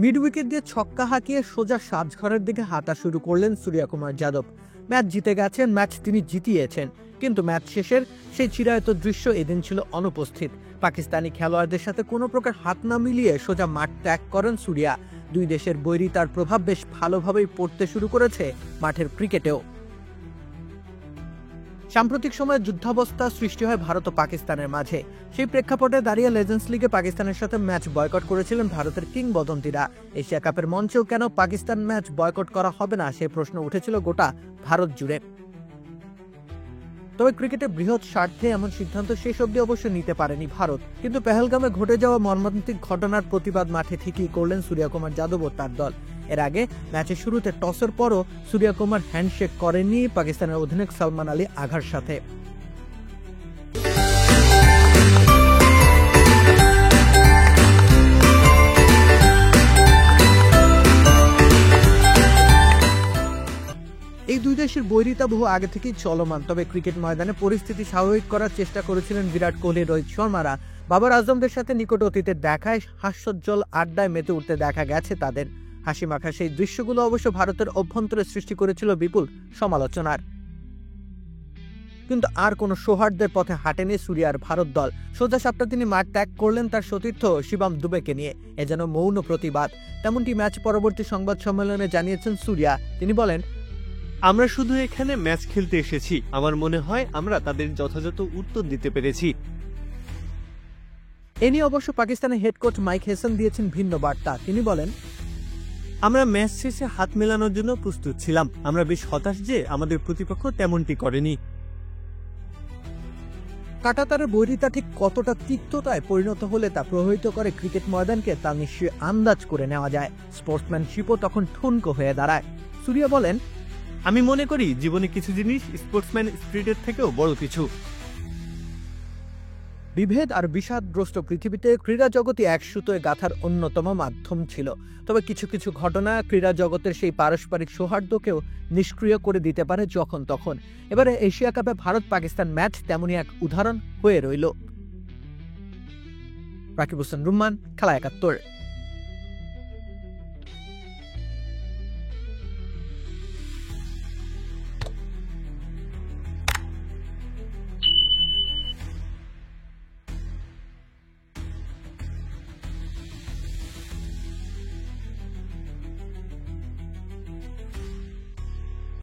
Mid wicket দিয়ে ছক্কা হাঁকিয়ে সোজা সাজঘরের দিকে হাঁটা শুরু করলেন সূর্যকুমার যাদব। ম্যাচ জিতে গেছেন, ম্যাচ তিনি জিতিয়েছেন, কিন্তু ম্যাচ শেষের সেই চিরায়ত দৃশ্য এদিন ছিল অনুপস্থিত। পাকিস্তানি খেলোয়াড়দের সাথে কোনো প্রকার হাত না মিলিয়ে সোজা মাঠ ত্যাগ করেন সূর্যা। দুই দেশের বৈরিতার প্রভাব বেশ ভালোভাবেই পড়তে শুরু করেছে মাঠের ক্রিকেটেও। সাম্প্রতিক সময়ে যুদ্ধাবস্থা সৃষ্টি হয় ভারত ও পাকিস্তানের মাঝে। সেই প্রেক্ষাপটে দাঁড়িয়ে লেজেন্ডস লিগে পাকিস্তানের সাথে ম্যাচ বয়কট করেছিলেন ভারতের কিংবদন্তিরা। এশিয়া কাপের মঞ্চেও কেন পাকিস্তান ম্যাচ বয়কট করা হবে না সে প্রশ্ন উঠেছিল গোটা ভারত জুড়ে। তবে ক্রিকেটের বৃহৎ স্বার্থে এমন সিদ্ধান্ত শেষ অবধি অবশ্য নিতে পারেনি ভারত। কিন্তু পেহেলগামে ঘটে যাওয়া মর্মান্তিক ঘটনার প্রতিবাদ মাঠে ঠিকই করলেন সূর্যকুমার যাদব ও তার দল। এর আগে ম্যাচের শুরুতে টসের পরও সূর্যকুমার হ্যান্ডশেক করেননি পাকিস্তানের অধিনায়ক সালমান আলী আঘার সাথে। এই দুই দেশের বৈরিতা বহু আগে থেকেই চলমান। তবে ক্রিকেট ময়দানে পরিস্থিতি স্বাভাবিক করার চেষ্টা করেছিলেন বিরাট কোহলি, রোহিত শর্মারা। বাবর আজমদের সাথে নিকট অতীতে দেখায় হাস্যোজ্জ্বল আড্ডায় মেতে উঠতে দেখা গেছে তাদের। হাসি মাখা সেই দৃশ্যগুলো অবশ্য ভারতের অভ্যন্তরে সৃষ্টি করেছিল বিপুল সমালোচনার। কিন্তু আর কোনো সৌহার্দ্যের পথে হাঁটেনি সূর্যার ভারত দল। সোজা সাপটা তিনি মাঠ ত্যাগ করলেন তার সতীর্থ শিবম দুবেকে নিয়ে। এ যেন মৌন প্রতিবাদ। তেমনটি ম্যাচ পরবর্তী সংবাদ সম্মেলনে জানিয়েছেন সূর্যা। তিনি বলেন, আমরা শুধু এখানে ম্যাচ খেলতে এসেছি। আমার মনে হয় আমরা তাদের যথাযথ উত্তর দিতে পেরেছি। এ নিয়ে অবশ্য পাকিস্তানের হেড কোচ মাইক হেসন দিয়েছেন ভিন্ন বার্তা। তিনি বলেন, আমরা ম্যাচ শেষে হাত মেলানোর জন্য প্রস্তুত ছিলাম। আমরা বেশ হতাশ যে আমাদের প্রতিপক্ষ তেমনটি করেনি। কাঁটাতারের বৈরিতা ঠিক কতটা তিক্ততায় পরিণত হলে তা প্রভাবিত করে ক্রিকেট ময়দানকে তা নিশ্চয়ই আন্দাজ করে নেওয়া যায়। স্পোর্টসম্যানশিপও তখন ঠুনকো হয়ে দাঁড়ায়। সূর্যা বলেন, আমি মনে করি জীবনে কিছু জিনিস স্পোর্টসম্যান স্পিরিটের থেকেও বড় কিছু। বিভেদ আর বিষাদগ্রস্ত পৃথিবীতে ক্রীড়া জগতে এক সুতোয় গাঁথার অন্যতম মাধ্যম ছিল। তবে কিছু কিছু ঘটনা ক্রীড়া জগতের সেই পারস্পরিক সৌহার্দ্যকেও নিষ্ক্রিয় করে দিতে পারে যখন তখন। এবারে এশিয়া কাপে ভারত পাকিস্তান ম্যাচ তেমনই এক উদাহরণ হয়ে রইল। রাকিব হোসেন রুম্মান, খেলা ৭১।